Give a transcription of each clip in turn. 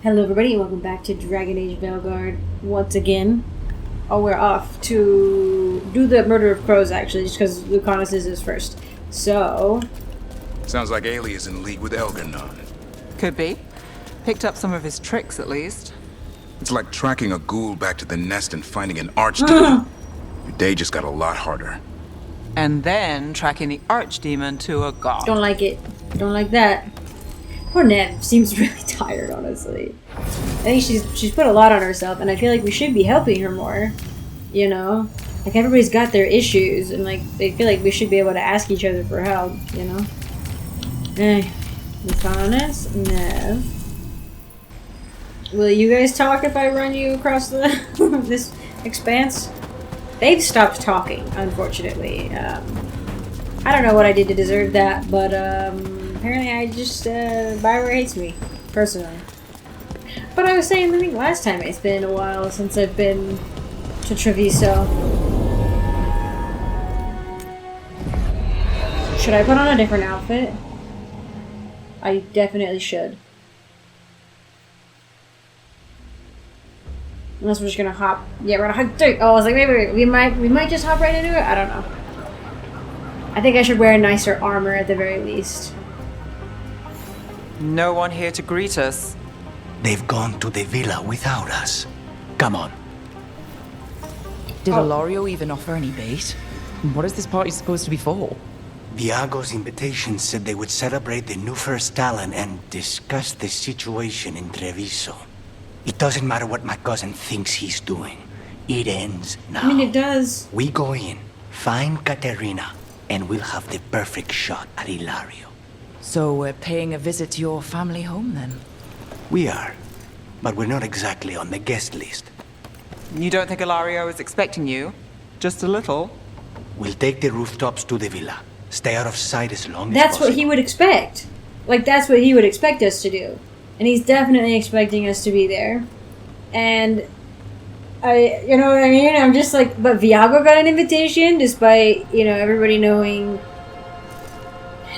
Hello everybody and welcome back to Dragon Age Veilguard once again. Oh, we're off to do the murder of crows actually, just because Lucanis is first. So... Sounds like Ailey is in league with Elgarnon. Could be. Picked up some of his tricks at least. It's like tracking a ghoul back to the nest and finding an archdemon. Your day just got a lot harder. And then tracking the archdemon to a god. Don't like it. Don't like that. Poor Nev seems really tired, honestly. I think she's put a lot on herself, and I feel like we should be helping her more. You know? Like, everybody's got their issues, and, like, they feel like we should be able to ask each other for help, you know? Lucanis, Nev. Will you guys talk if I run you across the this expanse? They've stopped talking, unfortunately. I don't know what I did to deserve that, but, apparently I just, Bioware hates me, personally. But I was saying, I think last time it's been a while since I've been to Treviso. Should I put on a different outfit? I definitely should. Unless we're just gonna hop. Yeah, we're gonna hop. Oh, I was like, maybe we might just hop right into it. I don't know. I think I should wear nicer armor at the very least. No one here to greet us. They've gone to the villa without us. Come on. Did Illario even offer any bait? What is this party supposed to be for? Viago's invitation said they would celebrate the new first talent and discuss the situation in Treviso. It doesn't matter what my cousin thinks he's doing. It ends now. I mean, it does. We go in, find Katerina, and we'll have the perfect shot at Illario. So we're paying a visit to your family home then? We are, but we're not exactly on the guest list. You don't think Illario is expecting you? Just a little? We'll take the rooftops to the villa. Stay out of sight as long as That's possible. what he would expect. Like, that's what he would expect us to do. And he's definitely expecting us to be there. And you know what I mean? I'm just like, but Viago got an invitation despite, you know, everybody knowing.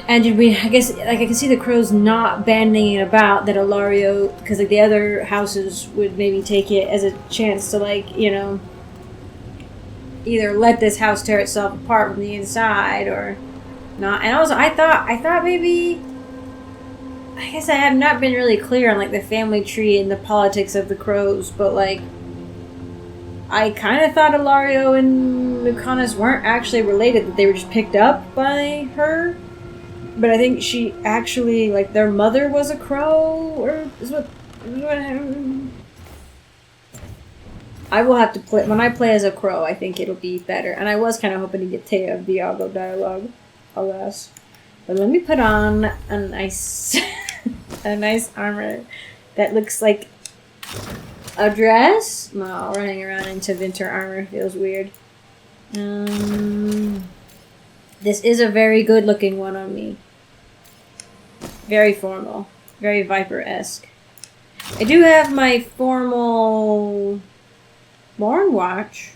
And I guess, like, I can see the crows not banding it about that Illario, because, like, the other houses would maybe take it as a chance to, like, you know, either let this house tear itself apart from the inside or not. And also, I thought maybe, I guess I have not been really clear on, like, the family tree and the politics of the crows, but, like, I kind of thought Illario and Lucanis weren't actually related, that they were just picked up by her. But I think she actually, like, their mother was a crow, or is what I will have to play, when I play as a crow, I think it'll be better. And I was kind of hoping to get Taya Viago dialogue, alas. But let me put on a nice, a nice armor that looks like a dress. No, running around into winter armor feels weird. This is a very good looking one on me. Very formal. Very Viper-esque. I do have my formal Morn watch.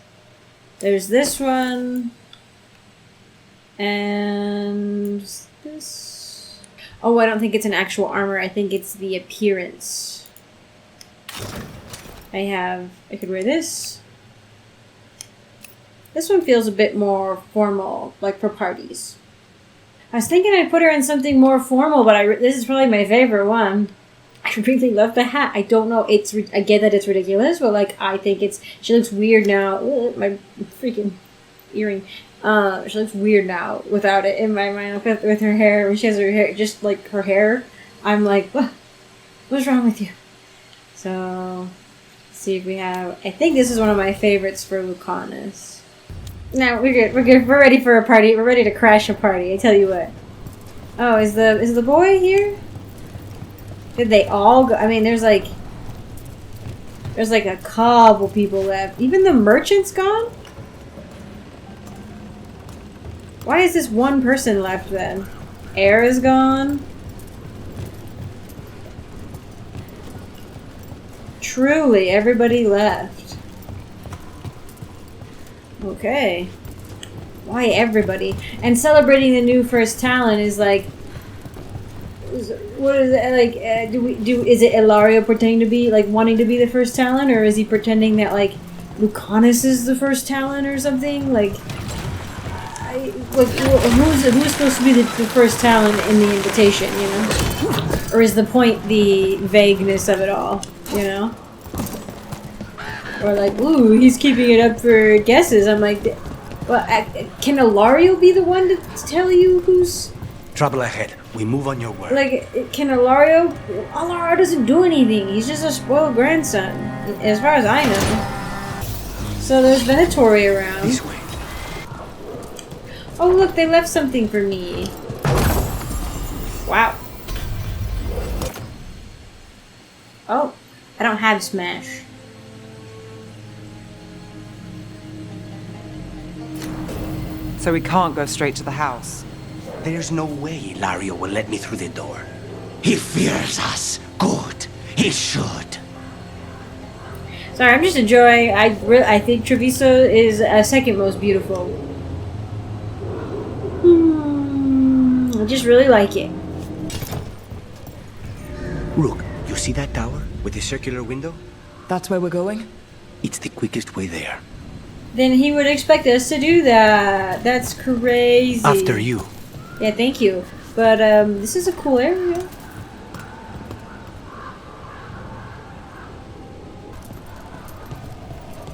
There's this one. And this. Oh, I don't think it's an actual armor. I think it's the appearance. I could wear this. This one feels a bit more formal, like for parties. I was thinking I'd put her in something more formal, but this is probably my favorite one. I really love the hat. I don't know, I get that it's ridiculous, but, like, I think she looks weird now. Ugh, my freaking earring. She looks weird now without it in my mind. With her hair, when she has her hair, just like her hair, I'm like, what's wrong with you? So, let's see if we have, I think this is one of my favorites for Lucanis. No, we're good. We're good. We're ready for a party. We're ready to crash a party. I tell you what. Oh, is the boy here? Did they all go? I mean, there's like a couple people left. Even the merchant's gone? Why is this one person left then? Air is gone. Truly, everybody left. Okay. Why everybody? And celebrating the new first talent is like, what is it like? Is it Illario pretending to be like wanting to be the first Talon, or is he pretending that like Lucanis is the first Talon or something? Like, who's supposed to be the first Talon in the invitation? You know, or is the point the vagueness of it all? You know, or like, ooh, he's keeping it up for guesses. I'm like, well, can Illario be the one to tell you who's? Trouble ahead. We move on your word. Like, can Illario? Illario doesn't do anything. He's just a spoiled grandson, as far as I know. So there's Venatori around. This way. Oh look, they left something for me. Wow. Oh, I don't have Smash. So we can't go straight to the house. There's no way Illario will let me through the door. He fears us. Good. He should. Sorry, I'm just enjoying. I think Treviso is second most beautiful. I just really like it. Rook, you see that tower with the circular window? That's where we're going? It's the quickest way there. Then he would expect us to do that. That's crazy. After you. Yeah, thank you. But this is a cool area.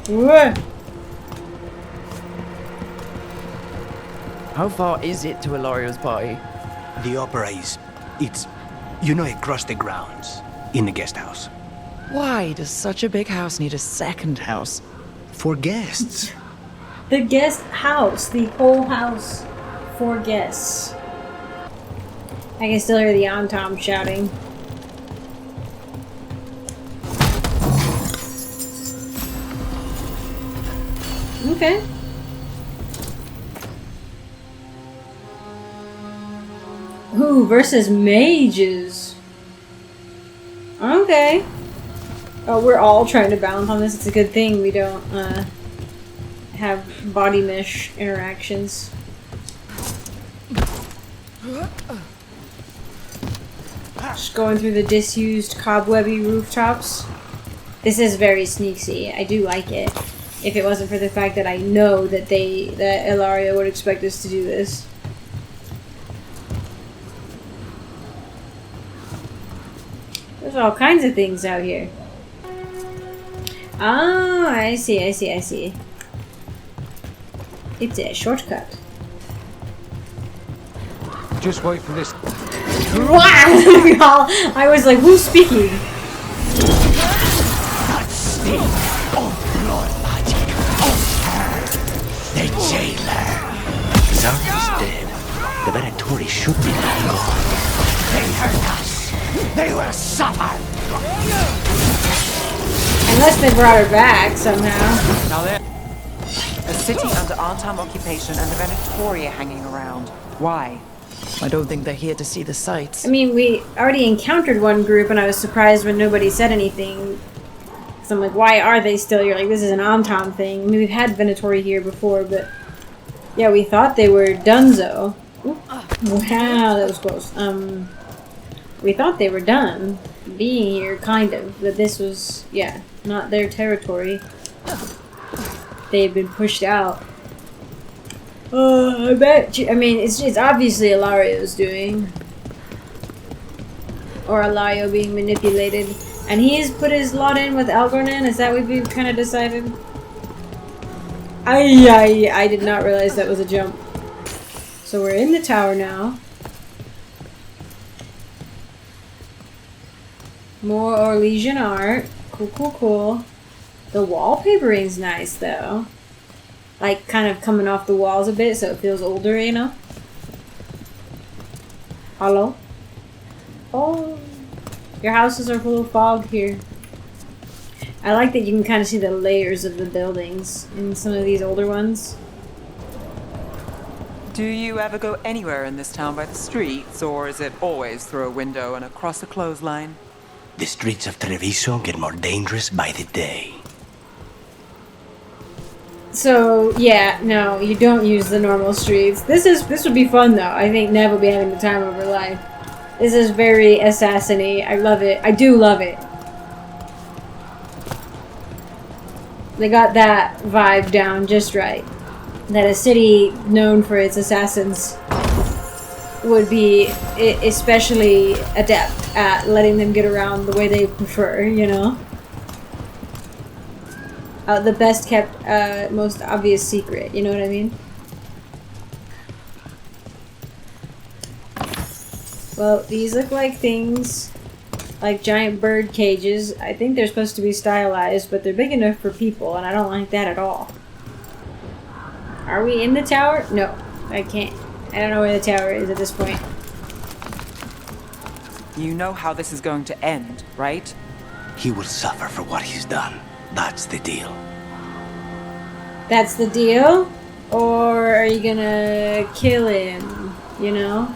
Whoa. How far is it to Illario's party? The opera is... It's... You know, across the grounds. In the guest house. Why does such a big house need a second house? For guests. The guest house. The whole house for guests. I can still hear the Antom shouting. Okay. Ooh, versus mages. Okay. Oh, we're all trying to balance on this. It's a good thing we don't have body mesh interactions. Just going through the disused cobwebby rooftops. This is very sneaky. I do like it. If it wasn't for the fact that I know that that Illario would expect us to do this. There's all kinds of things out here. Oh, I see. It's a shortcut. Just wait for this. Wow! I was like, who's speaking? That sting of blood magic. The jailer. Zarya's dead. The Venatori should be long gone. They hurt us. They will suffer. Unless they brought her back somehow. Now there. A city under Artam occupation and the Venatori hanging around. Why? I don't think they're here to see the sights. I mean, we already encountered one group and I was surprised when nobody said anything. So I'm like, why are they still here? Like, this is an Antom thing. I mean, we've had Venatori here before, but... Yeah, we thought they were Dunzo. Ooh. Wow, that was close. We thought they were done being here, kind of. But this was, yeah, not their territory. They had been pushed out. I bet you, I mean, it's obviously Illario's doing. Or Illario being manipulated. And he's put his lot in with Algornan? Is that what we've kind of decided? I did not realize that was a jump. So we're in the tower now. More Orlesian art. Cool. The wallpapering's nice, though. Like, kind of coming off the walls a bit, so it feels older, you know? Hello? Oh. Your houses are a little fogged here. I like that you can kind of see the layers of the buildings in some of these older ones. Do you ever go anywhere in this town by the streets, or is it always through a window and across a clothesline? The streets of Treviso get more dangerous by the day. So, yeah, no, you don't use the normal streets. This would be fun, though. I think Nev will be having the time of her life. This is very assassin-y. I love it. I do love it. They got that vibe down just right. That a city known for its assassins would be especially adept at letting them get around the way they prefer, you know? The best kept, most obvious secret, you know what I mean? Well, these look like things like giant bird cages. I think they're supposed to be stylized, but they're big enough for people, and I don't like that at all. Are we in the tower? No, I can't. I don't know where the tower is at this point. You know how this is going to end, right? He will suffer for what he's done. That's the deal. That's the deal? Or are you gonna kill him? You know?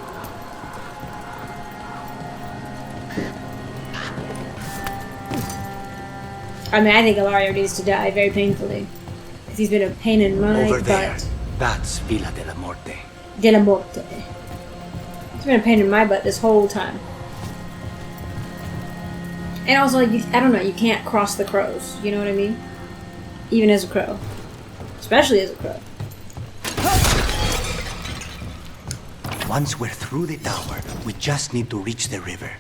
I mean, I think Illario needs to die very painfully. Because he's been a pain in my Over there. butt. That's Villa de la Morte. De la Morte. He's been a pain in my butt this whole time. And also, like, I don't know, you can't cross the crows. You know what I mean? Even as a crow. Especially as a crow. Once we're through the tower, we just need to reach the river.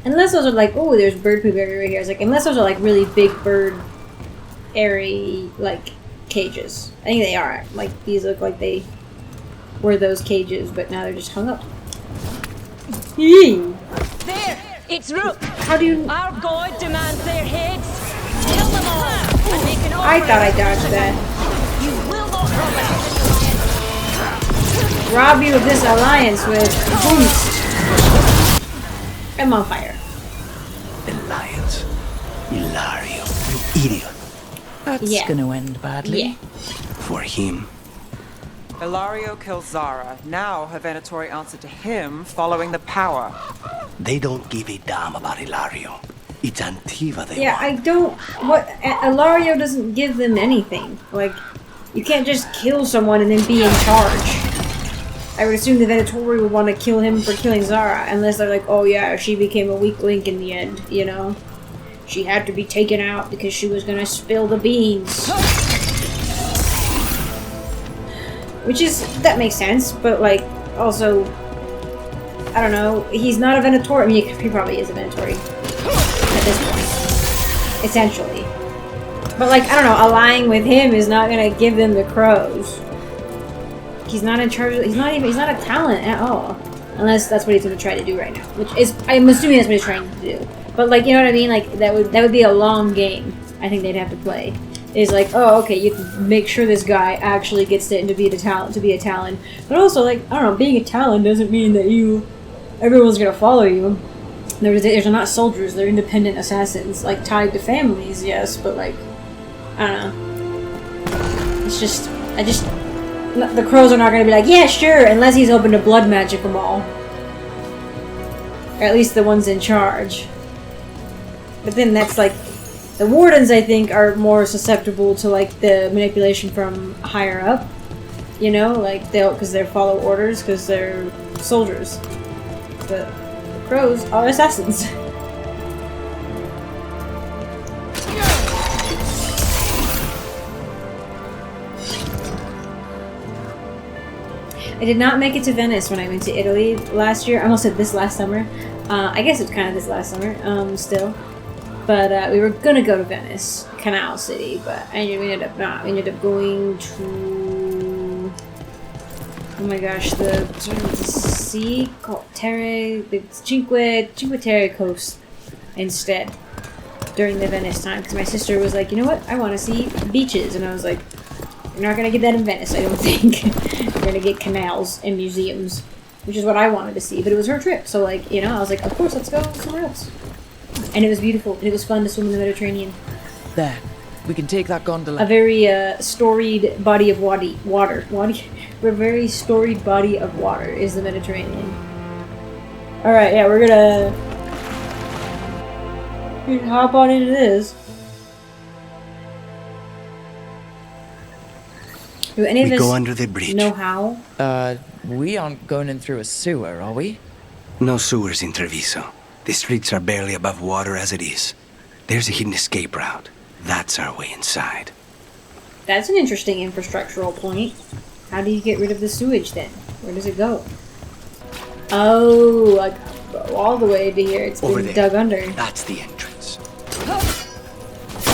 Unless those are like, oh, there's bird poop everywhere here. It's like, unless those are like really big bird, airy, like, cages. I think they are. Like, these look like they were those cages, but now they're just hung up. Yee! There! It's Rook! How do you... Our god demands their heads! Kill them all! And make an I thought I dodged that. You will not rob us! Rob you of this alliance with boost. I'm on fire. Alliance. Illario, you idiot. That's Yeah. gonna end badly. Yeah. For him. Illario kills Zara. Now her Venatori answer to him following the power. They don't give a damn about Illario. It's Antiva they Yeah, want. I don't... What... Illario doesn't give them anything. Like, you can't just kill someone and then be in charge. I would assume the Venatori would want to kill him for killing Zara, unless they're like, oh yeah, she became a weak link in the end, you know? She had to be taken out because she was gonna spill the beans. Which is... that makes sense, but like, also... I don't know, he's not a Venatori. I mean, he probably is a Venatori. At this point. Essentially. But like, I don't know, allying with him is not gonna give them the crows. He's not in charge of, he's not a talent at all. Unless that's what he's gonna try to do right now. Which is, I'm assuming that's what he's trying to do. But like, you know what I mean? Like, that would be a long game, I think they'd have to play. Is like, oh, okay, you can make sure this guy actually gets to be a Talon. But also, like, I don't know, being a Talon doesn't mean that everyone's gonna follow you. They're not soldiers, they're independent assassins. Like, tied to families, yes, but like, I don't know. It's just, the crows are not gonna be like, yeah, sure, unless he's open to blood magic them all. Or at least the ones in charge. But then that's like, the wardens, I think, are more susceptible to like the manipulation from higher up. You know, like because they'll follow orders because they're soldiers. But the crows are assassins. I did not make it to Venice when I went to Italy last year. I almost said this last summer. I guess it's kind of this last summer, still. But we were gonna go to Venice, Canal City, but we ended up not. We ended up going to... oh my gosh, the sea called Terre, the Cinque Terre coast instead during the Venice time, because my sister was like, you know what, I want to see beaches, and I was like, you're not gonna get that in Venice, I don't think. You're gonna get canals and museums, which is what I wanted to see, but it was her trip, so like, you know, I was like, of course, let's go somewhere else. And it was beautiful. It was fun to swim in the Mediterranean. There. We can take that gondola. A very storied body of water. A very storied body of water is the Mediterranean. Alright, yeah, we're gonna hop on into this. Do any of us go under the bridge. know how? We aren't going in through a sewer, are we? No sewers in Treviso. The streets are barely above water as it is. There's a hidden escape route. That's our way inside. That's an interesting infrastructural point. How do you get rid of the sewage then? Where does it go? Oh, like all the way to here. It's Over been there. dug under. That's the entrance.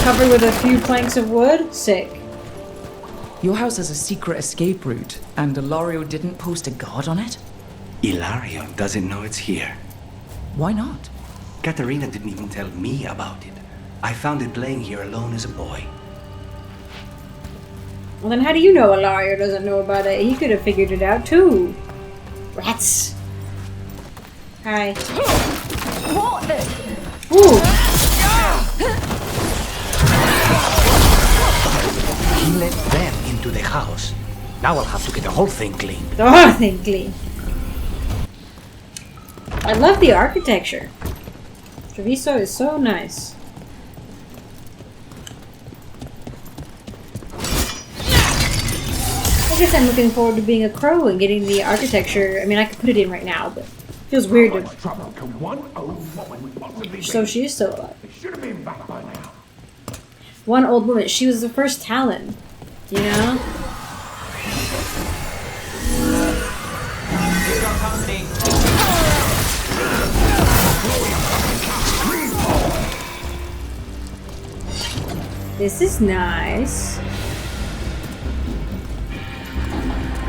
Covered with a few planks of wood? Sick. Your house has a secret escape route, and Illario didn't post a guard on it? Illario doesn't know it's here. Why not? Katerina didn't even tell me about it. I found it laying here alone as a boy. Well, then how do you know Illario doesn't know about it? He could have figured it out too. Rats. Hi. What the? Ooh. He let them into the house. Now I'll have to get the whole thing cleaned. The whole thing clean. I love the architecture. Treviso is so nice. I guess I'm looking forward to being a crow and getting the architecture. I mean, I could put it in right now, but it feels weird to... So she is still alive. One old woman. She was the first Talon. You know? This is nice.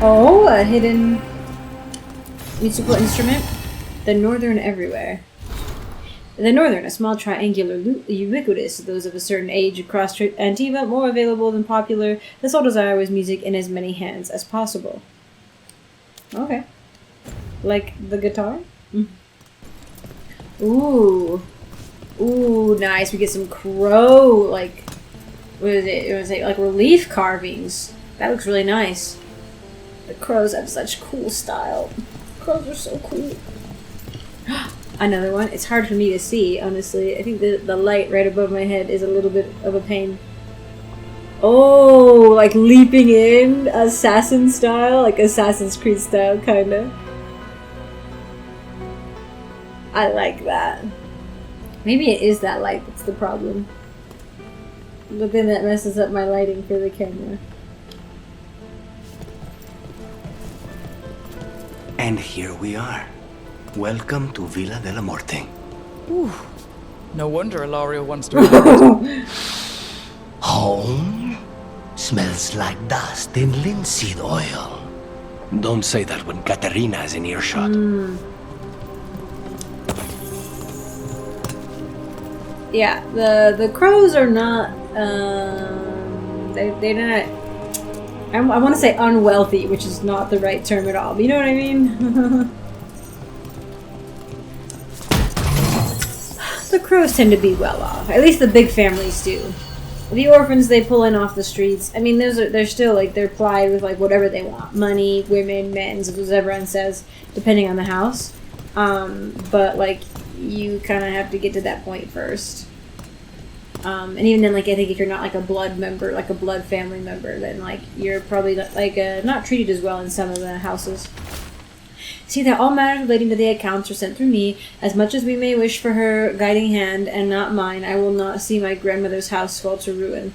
Oh, a hidden musical instrument. The Northern everywhere. The Northern, a small triangular ubiquitous, those of a certain age across Antiva, more available than popular. The sole desire was music in as many hands as possible. Okay. Like the guitar? Mm. Ooh. Ooh, nice. We get some crow, like, what is it? It was like relief carvings. That looks really nice. The crows have such cool style. Crows are so cool. Another one. It's hard for me to see, honestly. I think the light right above my head is a little bit of a pain. Oh, like leaping in, assassin style, like Assassin's Creed style, kinda. I like that. Maybe it is that light that's the problem. But then that messes up my lighting for the camera. And here we are. Welcome to Villa della Morte. Ooh. No wonder Illario wants to... Home? Smells like dust and linseed oil. Don't say that when Katerina is in earshot. Yeah, the crows are not, they're not, I want to say unwealthy, which is not the right term at all, but you know what I mean? The crows tend to be well off. At least the big families do. The orphans they pull in off the streets. I mean, they're still like they're plied with like whatever they want: money, women, men's, as everyone says, depending on the house. But like you kind of have to get to that point first. And even then, like I think if you're not like a blood member, like a blood family member, then like you're probably like not treated as well in some of the houses. See that all matters relating to the accounts are sent through me. As much as we may wish for her guiding hand, and not mine, I will not see my grandmother's house fall to ruin.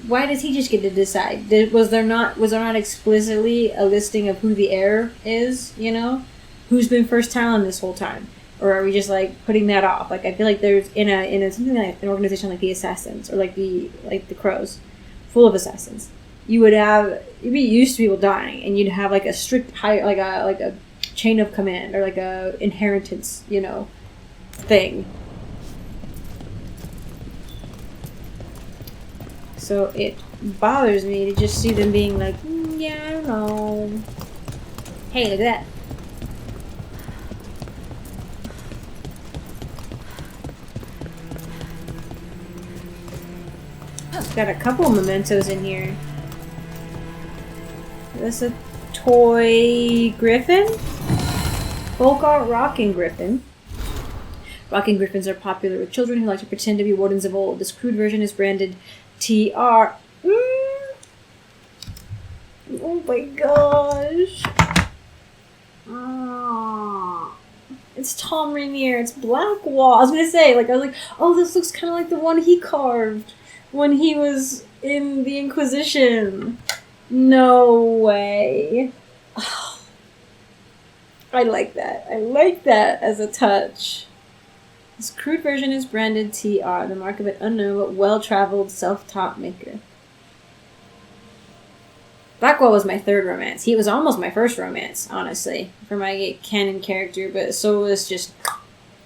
Why does he just get to decide? Was there not explicitly a listing of who the heir is? You know, who's been first Talon this whole time, or are we just like putting that off? Like I feel like there's in a something like an organization like the Assassins or like the Crows, full of assassins. You'd be used to people dying, and you'd have like a strict higher, like a chain of command or like a inheritance, you know, thing. So it bothers me to just see them being like, yeah, I don't know. Hey, look at that. Got a couple of mementos in here. That's a toy griffin? Folk art rocking griffin. Rocking griffins are popular with children who like to pretend to be wardens of old. This crude version is branded TR. Oh my gosh. Oh, it's Tom Rainier. It's Blackwall. I was gonna say, like, I was like, oh, this looks kind of like the one he carved when he was in the Inquisition. No way. Oh, I like that. I like that as a touch. This crude version is branded TR, the mark of an unknown but well-traveled, self-taught maker. Blackwell was my third romance. He was almost my first romance, honestly, for my canon character, but Solus just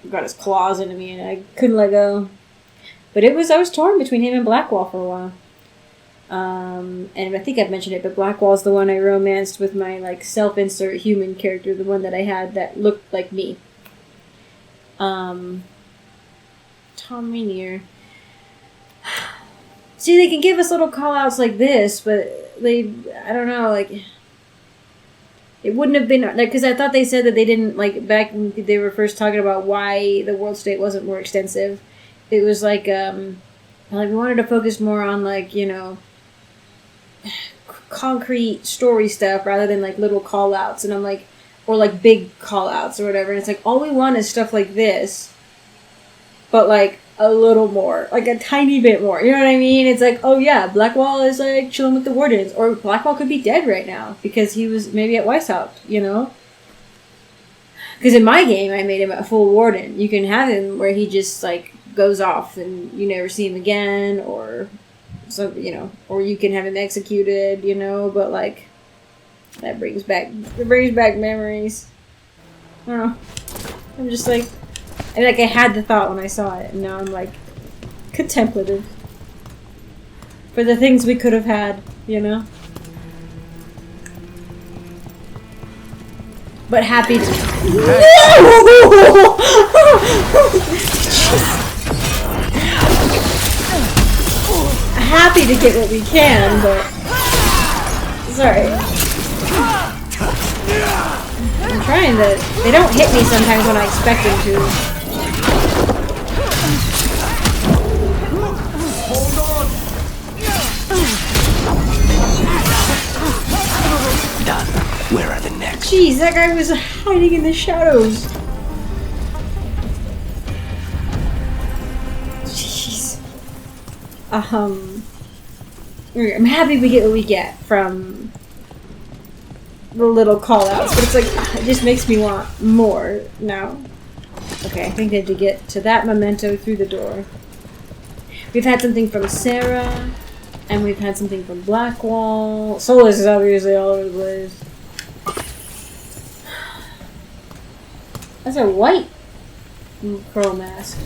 got his claws into me and I couldn't let go. But I was torn between him and Blackwall for a while. And I think I've mentioned it, but Blackwall's the one I romanced with my, like, self-insert human character, the one that I had that looked like me. Tom Rainier. See, they can give us little call-outs like this, but I don't know, like, it wouldn't have been, like, because I thought they said that they didn't, like, back when they were first talking about why the world state wasn't more extensive, it was like we wanted to focus more on, like, you know, concrete story stuff rather than, like, little call-outs, and I'm like, or, like, big call-outs or whatever, and it's like, all we want is stuff like this, but, like, a little more, like a tiny bit more, you know what I mean? It's like, oh yeah, Blackwall is, like, chilling with the Wardens, or Blackwall could be dead right now, because he was maybe at Weishaupt, you know? Because in my game, I made him a full Warden. You can have him where he just, like, goes off and you never see him again, or, so, you know, or you can have him executed, you know, but, like, it brings back memories. I don't know. I'm just like, I had the thought when I saw it, and now I'm, like, contemplative. For the things we could have had, you know? But happy to... Happy to get what we can, but... Sorry. I'm trying to... They don't hit me sometimes when I expect them to. Hold on! Done. Where are the next? Jeez, that guy was hiding in the shadows. Jeez. I'm happy we get what we get from the little call-outs, but it's like, it just makes me want more now. Okay, I think I have to get to that memento through the door. We've had something from Sarah, and we've had something from Blackwall. Solus is obviously all over the place. That's a white crow mask.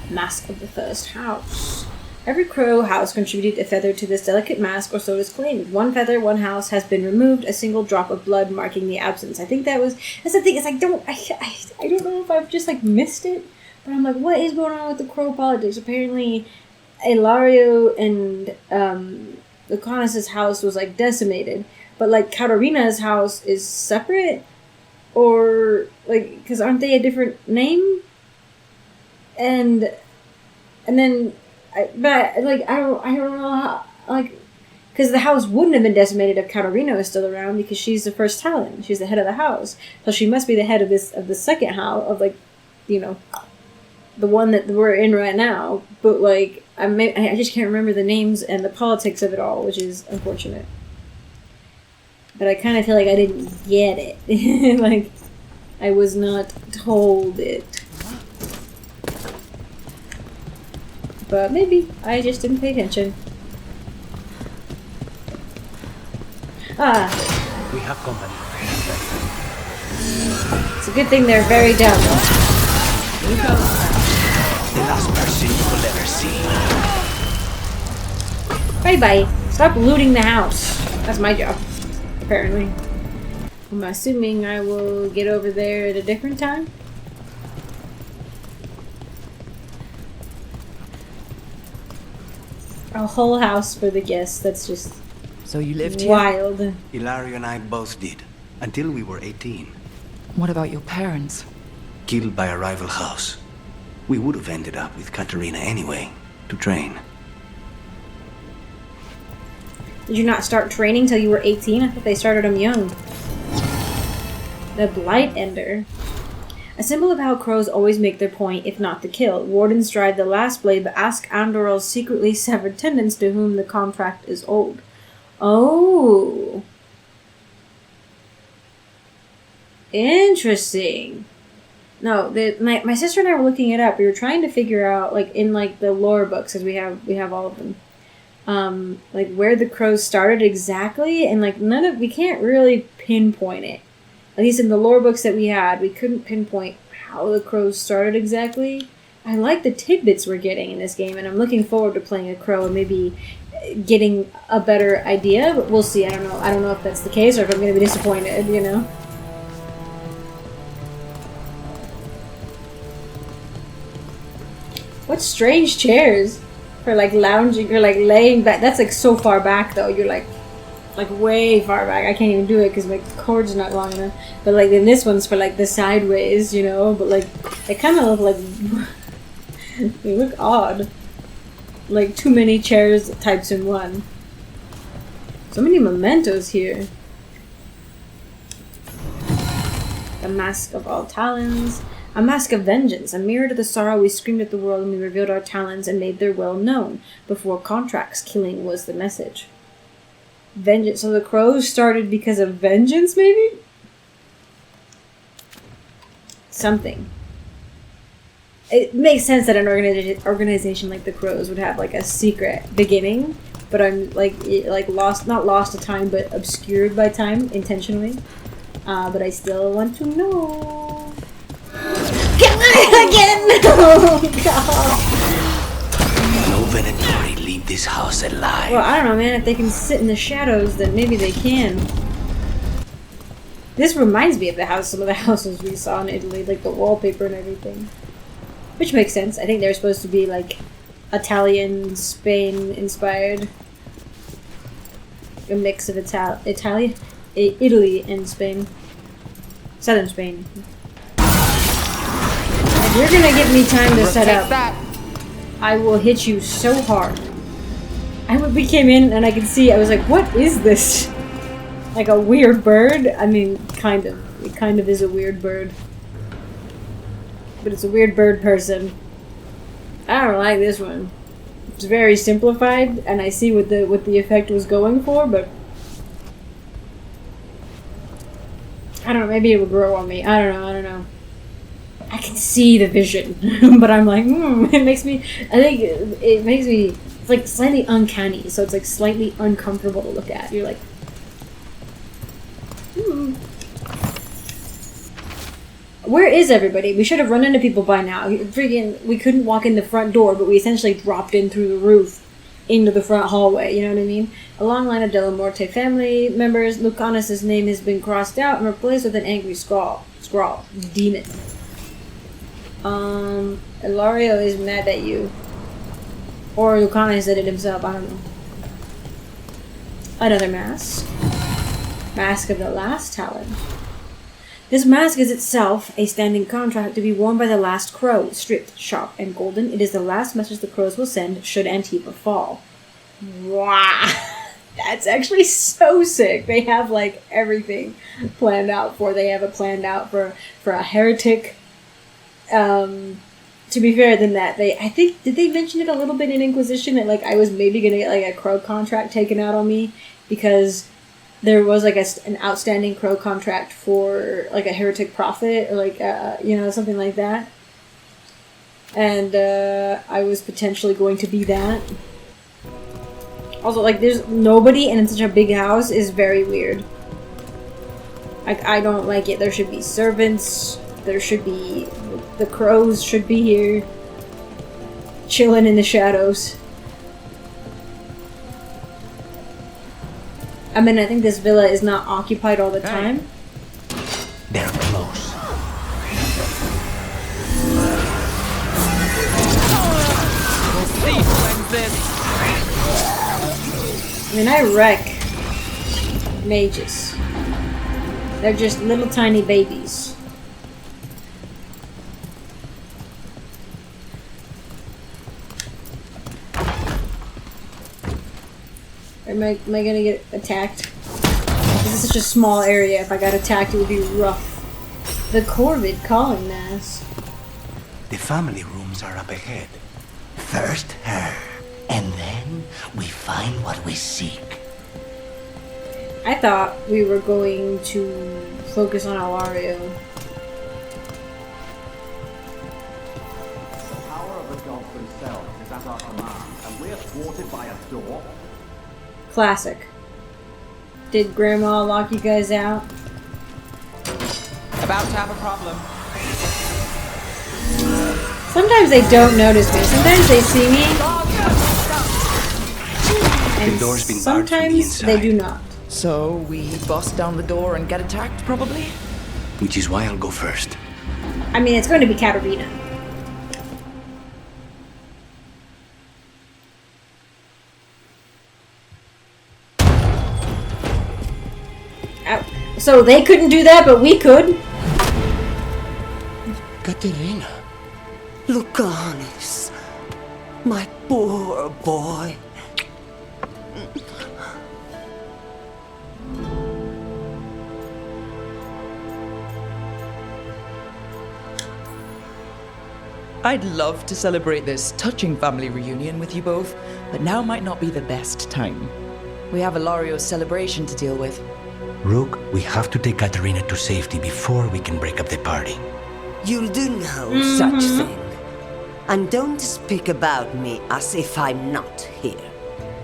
Mask of the First House. Every crow house contributed a feather to this delicate mask, or so it is claimed. One feather, one house has been removed, a single drop of blood marking the absence. I think that's the thing, is I don't know if I've just, like, missed it, but I'm like, what is going on with the crow politics? Apparently, Illario and, Lucanis' house was, like, decimated, but, like, Katarina's house is separate, or, like, because aren't they a different name? And then... But, like, I don't know how, like, because the house wouldn't have been decimated if Katarina was still around, because she's the first Talon. She's the head of the house. So she must be the head of the second house, of, like, you know, the one that we're in right now. But, like, I just can't remember the names and the politics of it all, which is unfortunate. But I kind of feel like I didn't get it. Like, I was not told it. But maybe I just didn't pay attention. Ah. We have company. It's a good thing they're very dumb. The last person you will ever see. Bye-bye. Stop looting the house. That's my job, apparently. I'm assuming I will get over there at a different time. A whole house for the guests. That's just So you lived here? wild. Illario and I both did, until we were 18. What about your parents? Killed by a rival house. We would have ended up with Katarina anyway, to train. Did you not start training till you were 18? I thought they started them young. The Blight Ender. A symbol of how crows always make their point, if not to kill. Wardens drive the last blade, but ask Andorel's secretly severed tendons to whom the contract is owed. Oh. Interesting. No, my sister and I were looking it up. We were trying to figure out, like, in, like, the lore books, because we have all of them. Like, where the crows started exactly, and, like, we can't really pinpoint it. At least in the lore books that we had, we couldn't pinpoint how the crows started exactly. I like the tidbits we're getting in this game, and I'm looking forward to playing a crow and maybe getting a better idea, but we'll see. I don't know. I don't know if that's the case or if I'm going to be disappointed, you know? What strange chairs for, like, lounging or, like, laying back. That's, like, so far back, though. You're, like way far back. I can't even do it because my cord's not long enough. But, like, then this one's for, like, the sideways, you know? But, like, they kind of look like... they look odd. Like, too many chairs types in one. So many mementos here. The Mask of All Talons. A mask of vengeance, a mirror to the sorrow we screamed at the world when we revealed our talons and made their will known. Before contracts, killing was the message. Vengeance. So the crows started because of vengeance, maybe? Something. It makes sense that an organization like the crows would have, like, a secret beginning, but I'm, like lost, not lost to time, but obscured by time, intentionally. But I still want to know. Again! Oh, God. No Venatori leave this house alive. Well, I don't know, man. If they can sit in the shadows, then maybe they can. This reminds me of some of the houses we saw in Italy, like the wallpaper and everything. Which makes sense. I think they're supposed to be, like, Italian, Spain inspired. A mix of Italy, and Spain. Southern Spain. If you're gonna give me time to set up, I will hit you so hard. We came in and I could see, I was like, what is this? Like a weird bird? I mean, kind of. It kind of is a weird bird. But it's a weird bird person. I don't like this one. It's very simplified, and I see what the effect was going for, but I don't know, maybe it will grow on me. I don't know. I can see the vision, but I'm like, it makes me, it's like slightly uncanny, so it's like slightly uncomfortable to look at. You're like, Where is everybody? We should have run into people by now. We couldn't walk in the front door, but we essentially dropped in through the roof into the front hallway, you know what I mean? A long line of Della Morte family members. Lucanis' name has been crossed out and replaced with an angry scrawl. Demon. Illario is mad at you. Or Lucanis did it himself, I don't know. Another mask. Mask of the Last Talon. This mask is itself a standing contract to be worn by the last crow, stripped, sharp, and golden. It is the last message the crows will send should Antifa fall. Wow. That's actually so sick. They have, like, everything planned out for. They have it planned out for a heretic. To be fair than that, I think, did they mention it a little bit in Inquisition that, like, I was maybe gonna get, like, a crow contract taken out on me because there was, like, an outstanding crow contract for, like, a heretic prophet or, like, something like that. And I was potentially going to be that. Also, like, there's nobody and in such a big house is very weird. Like, I don't like it. There should be servants. There should be... The crows should be here. Chilling in the shadows. I mean, I think this villa is not occupied all the time. They're close. We'll see who wins this. I mean, I wreck mages. They're just little tiny babies. Am I gonna get attacked? This is such a small area. If I got attacked, it would be rough. The Corvid calling mass. The family rooms are up ahead. First her, and then we find what we seek. I thought we were going to focus on Illario. The power of the gods themselves is at our command, and we're thwarted by a door. Classic. Did Grandma lock you guys out? About to have a problem. Sometimes they don't notice me. Sometimes they see me. And The door's been barred from the sometimes they inside. do not. So we bust down the door and get attacked, probably? Which is why I'll go first. I mean, it's going to be Katarina. Ow. So they couldn't do that, but we could. Katerina. Lucanis, my poor boy. I'd love to celebrate this touching family reunion with you both, but now might not be the best time. We have Illario's celebration to deal with. Rook, we have to take Katerina to safety before we can break up the party. You'll do no such thing. And don't speak about me as if I'm not here.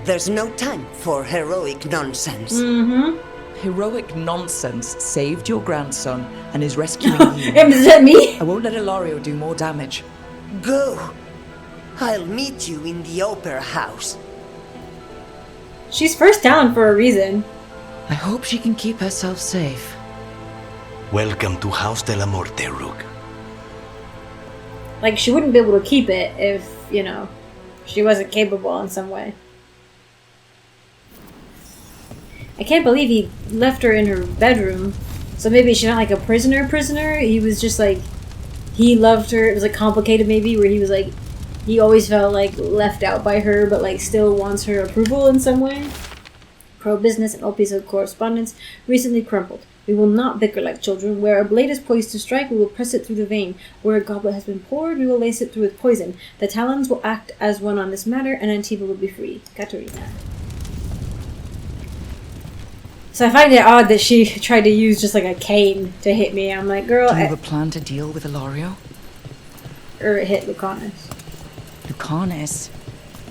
There's no time for heroic nonsense. Heroic nonsense saved your grandson and is rescuing you. Is that me? I won't let Illario do more damage. Go. I'll meet you in the opera house. She's first down for a reason. I hope she can keep herself safe. Welcome to House de la Morte, Rook. Like, she wouldn't be able to keep it if, you know, she wasn't capable in some way. I can't believe he left her in her bedroom. So maybe she's not like a prisoner. He was just like, he loved her. It was like complicated maybe, where he was like, he always felt like left out by her, but like still wants her approval in some way. Pro-business and all piece of correspondence recently crumpled. We will not bicker like children. Where a blade is poised to strike, we will press it through the vein. Where a goblet has been poured, we will lace it through with poison. The Talons will act as one on this matter, and Antifa will be free. Katarina. So I find it odd that she tried to use just like a cane to hit me. I'm like, girl, Do you have a plan to deal with Illario? or it hit Lucanis. Lucanis?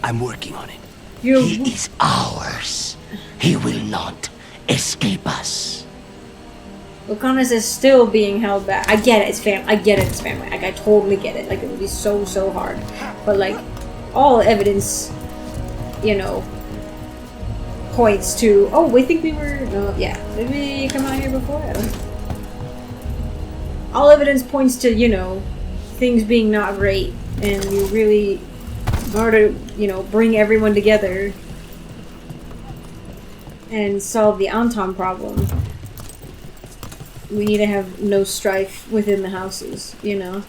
I'm working on it. You. He is ours. He will not escape us. Lucanis is still being held back. I get it, it's family. Like, I totally get it. Like, it would be so hard. But, like, all evidence, you know, points to... Oh, we think we were... No, yeah. Did we come out here before? I don't know. All evidence points to, you know, things being not great. And you really... In order to, you know, bring everyone together and solve the Anton problem, we need to have no strife within the houses, you know?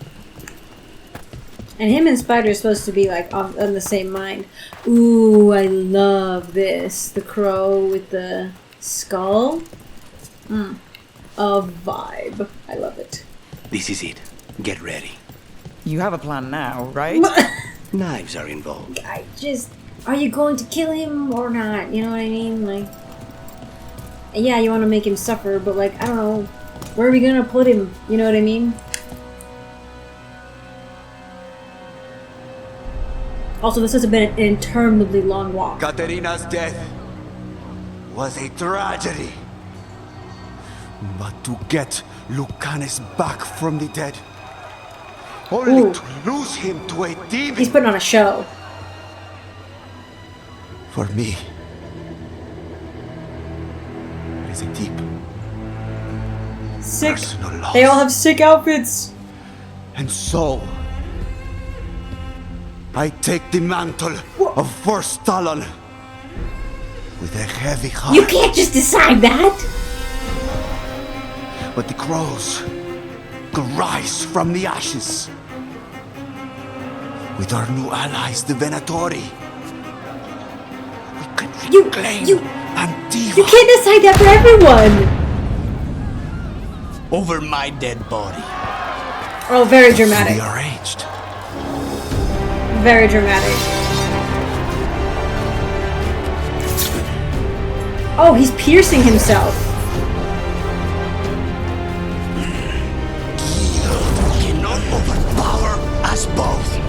And him and Spider are supposed to be, like, on the same mind. Ooh, I love this. The crow with the skull. A vibe. I love it. This is it. Get ready. You have a plan now, right? Knives are involved. I just... Are you going to kill him or not? You know what I mean? Like... Yeah, you want to make him suffer, but, like, I don't know. Where are we gonna put him? You know what I mean? Also, this has been an interminably long walk. Katerina's death was a tragedy. But to get Lucanis back from the dead, only Ooh. to lose him to a demon. He's putting on a show. For me, it is a deep Sick. personal loss. They all have sick outfits. And so, I take the mantle of First Talon with a heavy heart. You can't just decide that. But the crows could rise from the ashes. With our new allies, the Venatori, we can reclaim You Antiva. can't decide that for everyone. over my dead body. Oh, very dramatic. Rearranged. Very dramatic. Oh, he's piercing himself. Cannot overpower us both.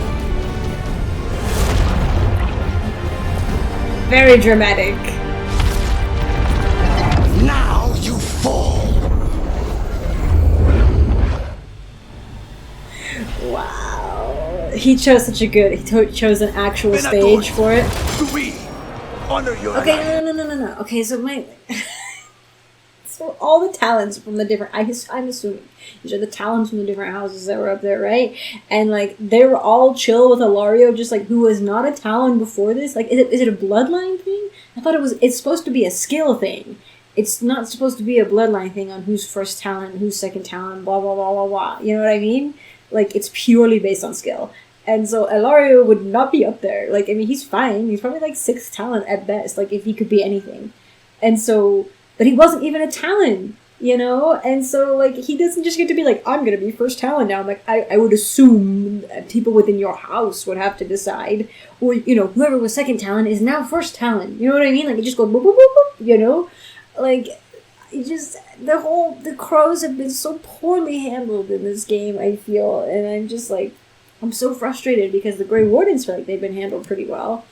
Very dramatic. Now you fall. Wow. He chose such a good. He chose an actual stage for it. Do we honor your Okay, no. Okay, so so all the talents from the different. I'm assuming these are the talents from the different houses that were up there, right? And like they were all chill with Illario, just like who was not a talent before this. Like, is it a bloodline thing? I thought it's supposed to be a skill thing. It's not supposed to be a bloodline thing on who's first talent, who's second talent, blah blah blah blah blah. You know what I mean? Like, it's purely based on skill. And so Illario would not be up there. Like, I mean, he's fine. He's probably like 6th talent at best. Like, if he could be anything. And so, but he wasn't even a talent, you know? And so, like, he doesn't just get to be like, I'm going to be first talent now. I'm like, I would assume people within your house would have to decide. Or, you know, whoever was second talent is now first talent. You know what I mean? Like, it just goes boop, boop, boop, boop, you know? Like, it just, the crows have been so poorly handled in this game, I feel. And I'm just like, I'm so frustrated because the Grey Wardens feel like they've been handled pretty well.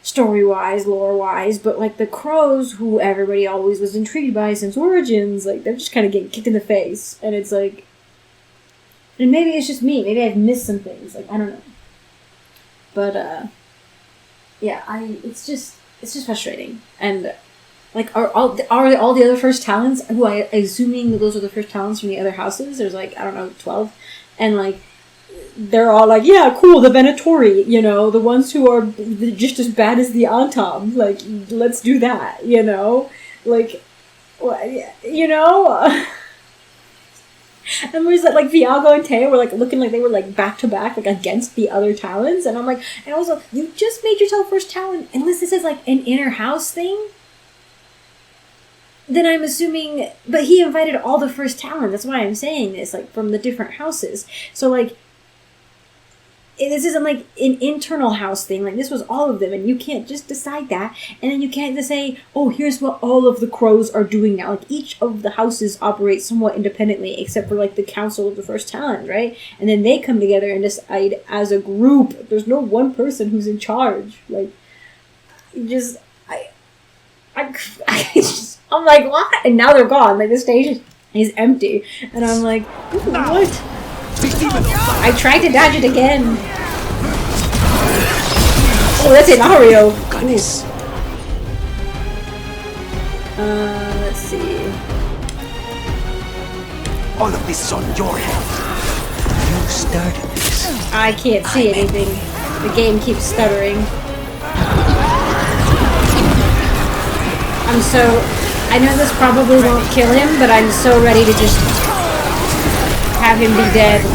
Story-wise, lore-wise, but like the crows, who everybody always was intrigued by since Origins, like they're just kind of getting kicked in the face. And it's like, and maybe it's just me, maybe I've missed some things, like, I don't know. But, yeah, it's just frustrating. And, like, are all the other first talents, who assuming those are the first talents from the other houses, there's like, I don't know, 12, and like, they're all like, yeah, cool, the Venatori, you know, the ones who are just as bad as the Antam, like, let's do that, you know, like, you know, and where's that, like, Viago and Teo were, like, looking like they were, like, back-to-back, like, against the other talents, and I'm like, and also, you just made yourself first talent, unless this is, like, an inner house thing, then I'm assuming, but he invited all the first talent, that's why I'm saying this, like, from the different houses, so, like, this isn't like an internal house thing, like this was all of them, and you can't just decide that, and then you can't just say, oh, here's what all of the crows are doing now. Like, each of the houses operate somewhat independently, except for like the council of the first talent, right? And then they come together and decide as a group. There's no one person who's in charge. Like, just, I'm like, what? And now they're gone. Like, the station is empty, and I'm like, what? I tried to dodge it again. Oh, that's Illario. Lucanis. Let's see. All of this is on your head. You started this. I can't see anything. The game keeps stuttering. I know this probably won't kill him, but I'm so ready to just have him be dead.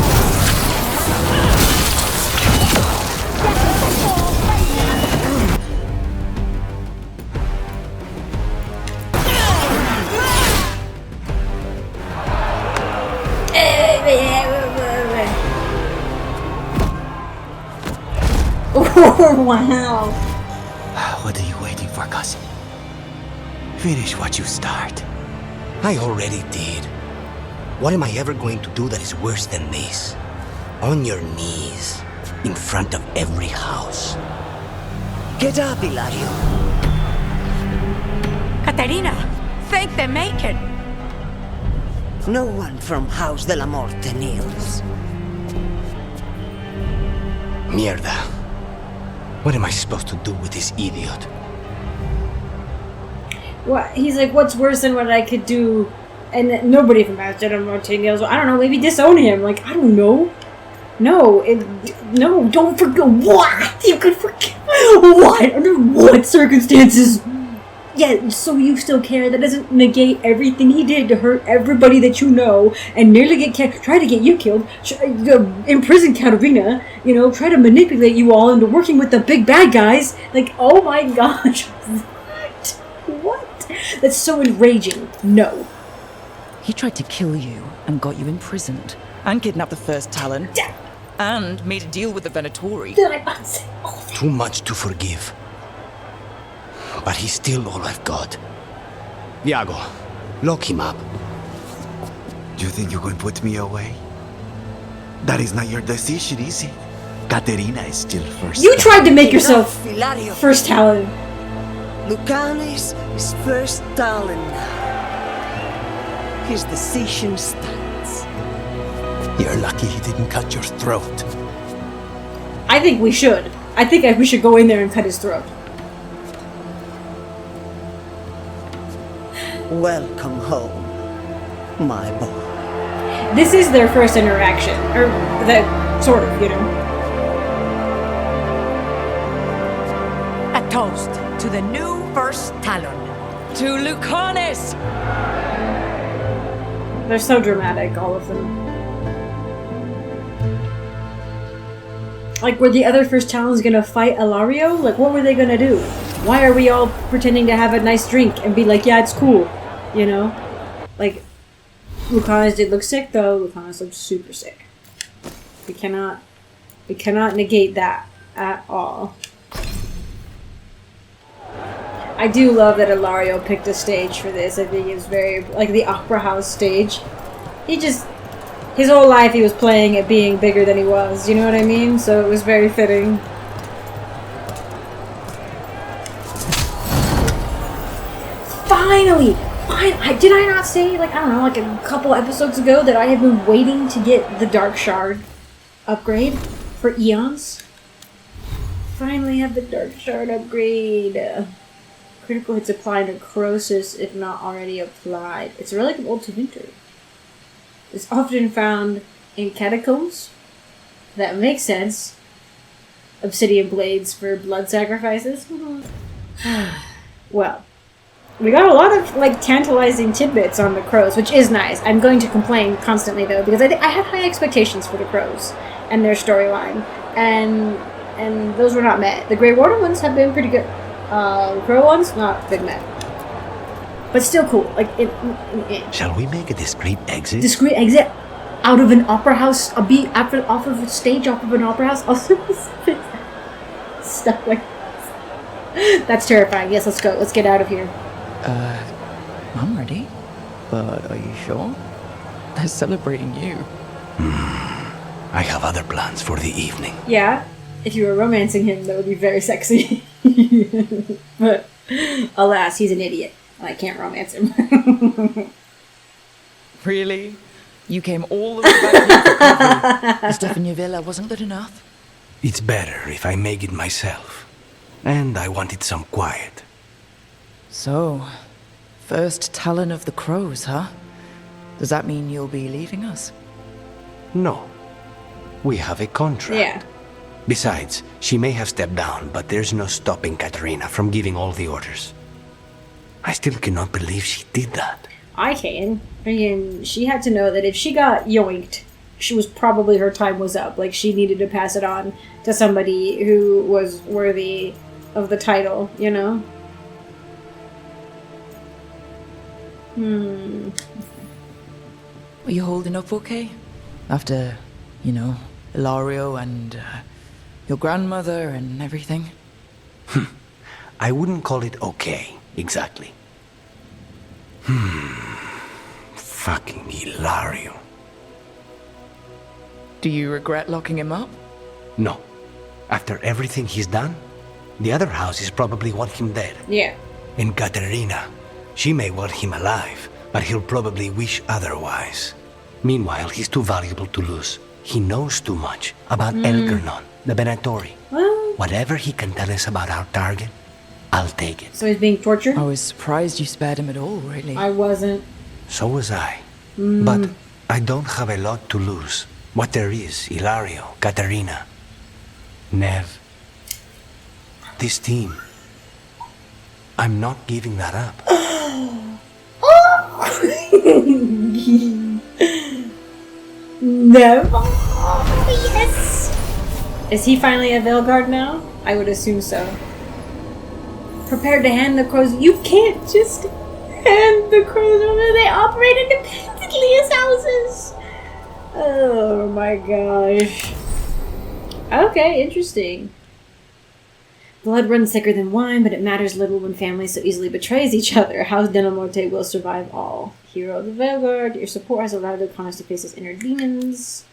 Oh, wow. What are you waiting for, cousin? Finish what you start. I already did. What am I ever going to do that is worse than this? On your knees, in front of every house. Get up, Illario. Katerina, thank the Maker. No one from House de la Morte kneels. Mierda. What am I supposed to do with this idiot? What? He's like, what's worse than what I could do? And nobody from House de la Morte kneels. I don't know, maybe disown him. Like, I don't know. No, don't forget. What? You could forget. What? Under what circumstances? Yeah, so you still care? That doesn't negate everything he did to hurt everybody that you know, and nearly try to get you killed, imprison Katerina, you know, try to manipulate you all into working with the big bad guys. Like, oh my gosh. What? That's so enraging. No. He tried to kill you and got you imprisoned, and kidnapped the first Talon, and made a deal with the Venatori. Did I not say? Too much to forgive. But he's still all I've got. Viago, lock him up. You think you can put me away? That is not your decision, is it? Caterina is still first. You tried to make yourself Illario. first Talon. Lucanis is first Talon now. His decision stands. You're lucky he didn't cut your throat. I think we should. I think we should go in there and cut his throat. Welcome home, my boy. This is their first interaction. Or, that sort of, you know. A toast to the new first Talon. To Lucanis! They're so dramatic, all of them. Like, were the other first Talons gonna fight Illario? Like, what were they gonna do? Why are we all pretending to have a nice drink and be like, yeah, it's cool, you know? Like, Lucanis did look sick, though. Lucanis looked super sick. We cannot negate that at all. I do love that Illario picked a stage for this. I think it's very, like, the opera house stage. He just, his whole life he was playing at being bigger than he was, you know what I mean? So it was very fitting. Finally! Did I not say, like, I don't know, like a couple episodes ago that I have been waiting to get the Dark Shard upgrade for Eons? Finally have the Dark Shard upgrade. Critical hits apply necrosis if not already applied. It's a relic of Old Winter. It's often found in catacombs. That makes sense. Obsidian blades for blood sacrifices. Well, we got a lot of like tantalizing tidbits on the crows, which is nice. I'm going to complain constantly though because I had high expectations for the crows and their storyline, and those were not met. The Grey Warden ones have been pretty good. Crow ones not been met, but still cool. Like Shall we make a discreet exit? Discreet exit out of an opera house. Off of a stage, off of an opera house. Also, stuff like this. That's terrifying. Yes, let's go. Let's get out of here. I'm ready. But are you sure? They're celebrating you. I have other plans for the evening. Yeah, if you were romancing him, that would be very sexy. But alas, he's an idiot. I can't romance him. Really? You came all the way back here for cover. The stuff in your villa wasn't good enough? It's better if I make it myself. And I wanted some quiet. So, first Talon of the Crows, huh? Does that mean you'll be leaving us? No. We have a contract. Yeah. Besides, she may have stepped down, but there's no stopping Caterina from giving all the orders. I still cannot believe she did that. I can. I mean, she had to know that if she got yoinked, she was probably her time was up. Like, she needed to pass it on to somebody who was worthy of the title, you know? Are you holding up okay? After, you know, Illario and your grandmother and everything? I wouldn't call it okay, exactly. Fucking Illario. Do you regret locking him up? No. After everything he's done, the other houses probably want him dead. Yeah. And Caterina, she may want him alive, but he'll probably wish otherwise. Meanwhile, he's too valuable to lose. He knows too much about Elkernon, the Venatori. Well, Whatever he can tell us about our target, I'll take it. so he's being tortured? I was surprised you spared him at all, really. I wasn't. So was I. But I don't have a lot to lose. What there is, Illario, Caterina, Nev. This team. I'm not giving that up. Never. Yes. Is he finally a Veilguard now? I would assume so. Prepared to hand the crows. You can't just. And the crows over there, they operate independently as houses. Oh my gosh. Okay, interesting. Blood runs thicker than wine, but it matters little when families so easily betrays each other. House Denamorte will survive all. Hero of the Veilguard, your support has allowed Lucanis to face his inner demons.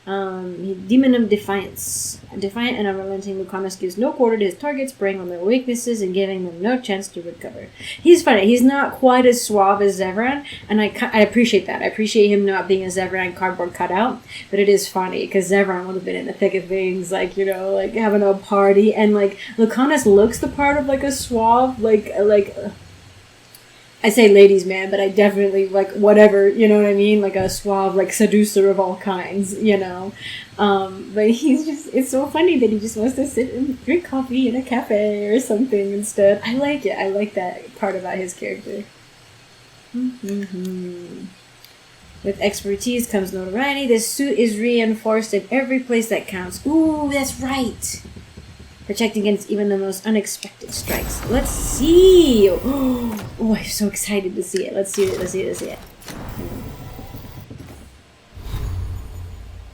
Demon of Defiance. Defiant and unrelenting, Lucanis gives no quarter to his targets, preying on their weaknesses and giving them no chance to recover. He's funny. He's not quite as suave as Zevran, and I appreciate that. I appreciate him not being a Zevran cardboard cutout, but it is funny, because Zevran would have been in the thick of things, like, you know, like, having a party, and, like, Lucanis looks the part of, like, a suave, I say ladies' man, but I definitely, like, whatever, you know what I mean? Like a suave, like, seducer of all kinds, you know? But he's just, it's so funny that he just wants to sit and drink coffee in a cafe or something instead. I like it. I like that part about his character. With expertise comes notoriety. This suit is reinforced in every place that counts. Ooh, that's right! Protect against even the most unexpected strikes. Let's see! Oh, I'm so excited to see it. Let's see it.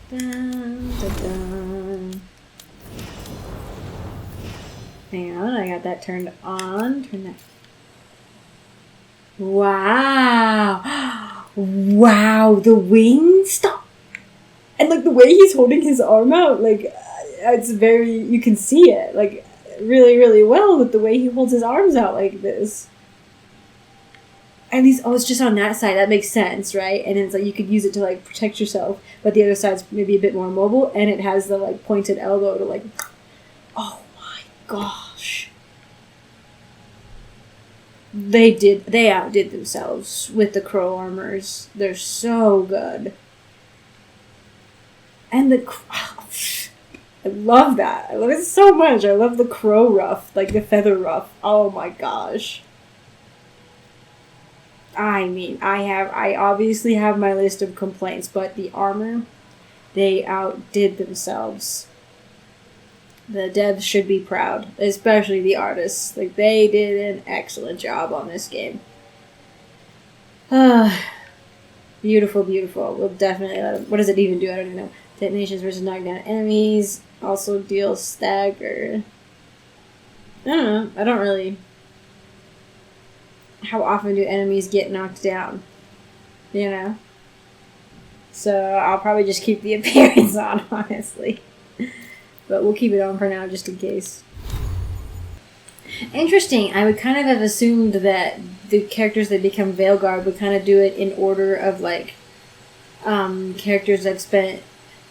Dun, dun, dun. Hang on, I got that turned on. Turn that. Wow! Wow, the wing stop! And, like, the way he's holding his arm out, like, it's very, you can see it, like, really, really well with the way he holds his arms out like this. And it's just on that side. That makes sense, right? And it's like you could use it to, like, protect yourself, but the other side's maybe a bit more mobile, and it has the, like, pointed elbow to, like, oh my gosh. They outdid themselves with the crow armors. They're so good. And I love that. I love it so much. I love the crow ruff, like the feather ruff. Oh my gosh. I mean, I obviously have my list of complaints, but the armor, they outdid themselves. The devs should be proud, especially the artists. Like, they did an excellent job on this game. Beautiful, beautiful. We'll definitely let them. What does it even do? I don't even know. Detonations versus knockdown enemies. Also deals stagger. I don't know. I don't really... How often do enemies get knocked down? You know? So I'll probably just keep the appearance on, honestly. But we'll keep it on for now, just in case. Interesting. I would kind of have assumed that the characters that become Veilguard would kind of do it in order of, like, characters I've spent,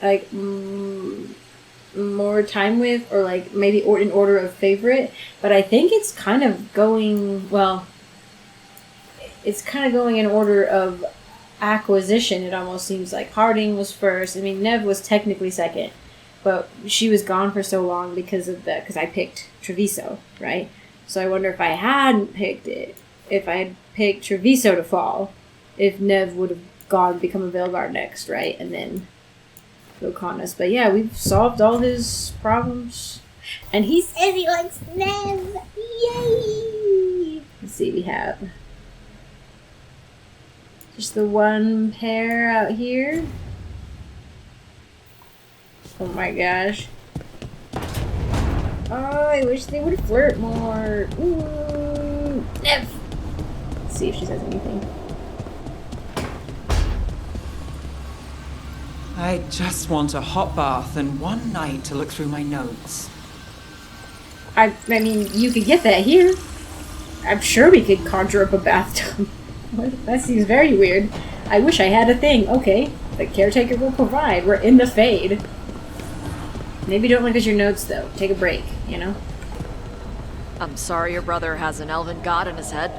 like, more time with, or, like, maybe in order of favorite. But I think it's kind of going, well, it's kind of going in order of acquisition, it almost seems like. Harding was first. I mean, Nev was technically second, but she was gone for so long because I picked Treviso, right? So I wonder if I hadn't picked it, if I had picked Treviso to fall, if Nev would have gone become a Veilguard next, right? And then Lucanis. But yeah, we've solved all his problems. And he says he likes Nev! Yay! Let's see, we have just the one pair out here. Oh my gosh. Oh, I wish they would flirt more. Ooh, Nev! Let's see if she says anything. I just want a hot bath and one night to look through my notes. I mean, you could get that here. I'm sure we could conjure up a bathtub. That seems very weird. I wish I had a thing. Okay, the caretaker will provide. We're in the fade. Maybe don't look at your notes, though. Take a break, you know? I'm sorry your brother has an elven god in his head.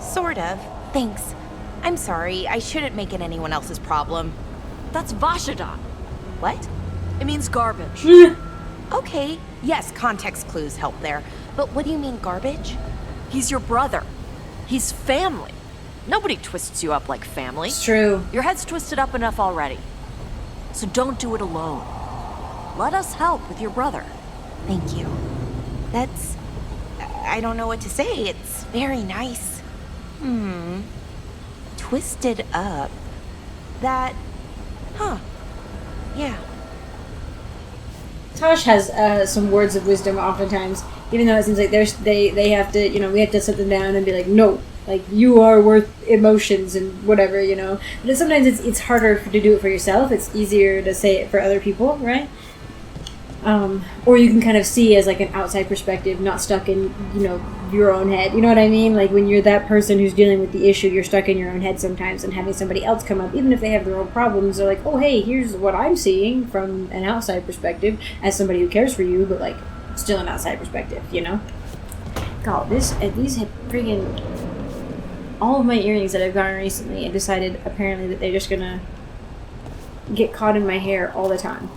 Sort of. Thanks. I'm sorry. I shouldn't make it anyone else's problem. That's Vashadan. What? It means garbage. Okay. Yes, context clues help there. But what do you mean, garbage? He's your brother. He's family. Nobody twists you up like family. It's true. Your head's twisted up enough already. So don't do it alone. Let us help with your brother. Thank you. I don't know what to say. It's very nice. Twisted up. That... Huh. Yeah. Tosh has some words of wisdom oftentimes, even though it seems like they have to, you know, we have to sit them down and be like, no, like, you are worth emotions and whatever, you know. But sometimes it's harder to do it for yourself. It's easier to say it for other people, right? Or you can kind of see as like an outside perspective, not stuck in, you know, your own head. You know what I mean? Like when you're that person who's dealing with the issue, you're stuck in your own head sometimes, and having somebody else come up, even if they have their own problems, they're like, oh, hey, here's what I'm seeing from an outside perspective as somebody who cares for you, but like still an outside perspective, you know? God, these have friggin' all of my earrings that I've gotten recently, I decided apparently that they're just gonna get caught in my hair all the time.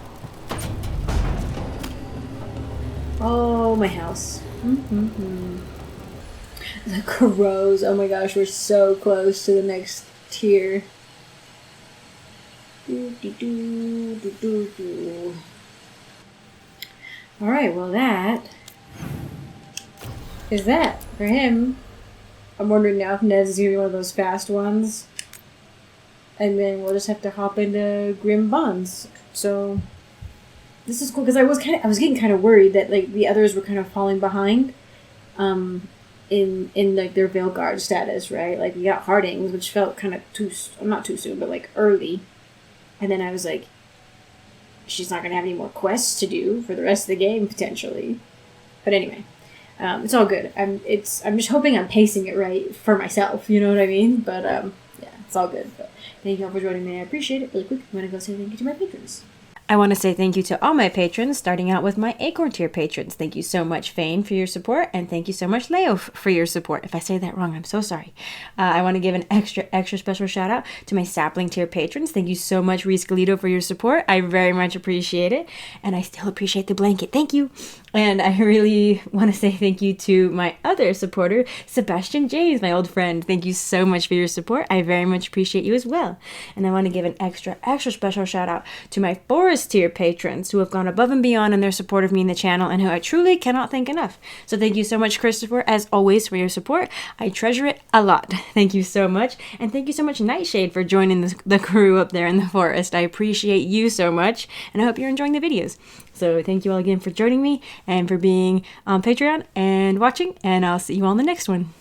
Oh, my house. The crows. Oh my gosh, we're so close to the next tier. Alright, well that is that for him. I'm wondering now if Ned's gonna be one of those fast ones. And then we'll just have to hop into Grim Bonds. So this is cool because I was getting kind of worried that like the others were kind of falling behind, in like their Veilguard status, right? Like we got Hardings, which felt kind of not too soon, but like early, and then I was like, she's not gonna have any more quests to do for the rest of the game potentially. But anyway, it's all good. I'm just hoping I'm pacing it right for myself. You know what I mean? But yeah, it's all good. But thank you all for joining me. I appreciate it. Really quick, I'm gonna go say thank you to my patrons. I want to say thank you to all my patrons, starting out with my Acorn tier patrons. Thank you so much, Fane, for your support, and thank you so much, Leo, for your support. If I say that wrong, I'm so sorry. I want to give an extra special shout out to my Sapling tier patrons. Thank you so much, Reese Galito, for your support. I very much appreciate it, and I still appreciate the blanket. Thank you. And I really want to say thank you to my other supporter, Sebastian James, my old friend. Thank you so much for your support. I very much appreciate you as well. And I want to give an extra special shout out to my Forest tier patrons who have gone above and beyond in their support of me and the channel, and who I truly cannot thank enough. So thank you so much, Christopher, as always, for your support. I treasure it a lot. Thank you so much. And thank you so much, Nightshade, for joining the crew up there in the forest. I appreciate you so much, and I hope you're enjoying the videos. So thank you all again for joining me and for being on Patreon and watching, and I'll see you all in the next one.